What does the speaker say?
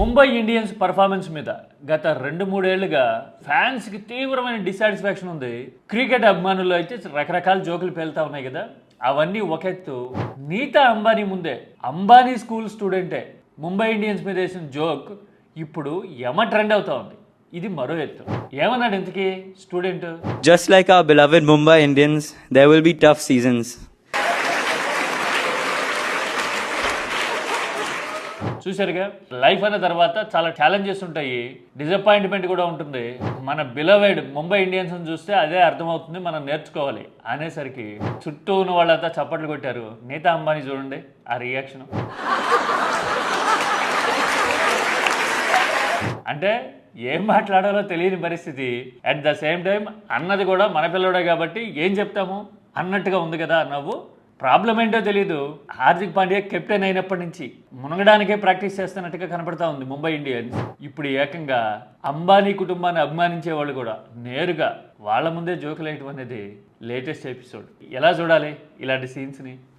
Mumbai Indians performance మీద గత 2-3 ఏళ్లుగా ఫ్యాన్స్కి తీవ్రమైన డిసాటిస్ఫాక్షన్ ఉంది. క్రికెట్ అభిమానుల్లో అయితే రకరకాల జోకులు పేలుతా ఉన్నాయి కదా, అవన్నీ ఒక ఎత్తు. నీతా అంబానీ ముందే అంబానీ స్కూల్ స్టూడెంటే ముంబై ఇండియన్స్ మీద వేసిన జోక్ ఇప్పుడు యమ ట్రెండ్ అవుతా ఉంది. ఇది మరో ఎత్తు. ఏమన్నాడు ఇంతకీ student? Just like our beloved Mumbai Indians, there will be tough seasons. చూసారుగా, లైఫ్ అన్న తర్వాత చాలా ఛాలెంజెస్ ఉంటాయి, డిసప్పాయింట్మెంట్ కూడా ఉంటుంది. మన బిలవైడ్ ముంబై ఇండియన్స్ చూస్తే అదే అర్థమవుతుంది, మనం నేర్చుకోవాలి అనేసరికి చుట్టూ ఉన్న వాళ్ళంతా చప్పట్లు కొట్టారు. నీతా అంబానీ చూడండి ఆ రియాక్షన్. అంటే ఏం మాట్లాడాలో తెలియని పరిస్థితి. అట్ ద సేమ్ టైం అన్నది కూడా మన పిల్లడే కాబట్టి ఏం చెప్తాము అన్నట్టుగా ఉంది కదా నవ్వు. ప్రాబ్లం ఏంటో తెలీదు. హార్దిక్ పాండ్యా కెప్టెన్ అయినప్పటి నుంచి మునగడానికే ప్రాక్టీస్ చేస్తున్నట్టుగా కనపడతా ఉంది ముంబై ఇండియన్స్. ఇప్పుడు ఏకంగా అంబానీ కుటుంబాన్ని అభిమానించే వాళ్ళు కూడా నేరుగా వాళ్ళ ముందే జోకులేయటం అనేది లేటెస్ట్ ఎపిసోడ్. ఎలా చూడాలి ఇలాంటి సీన్స్ని?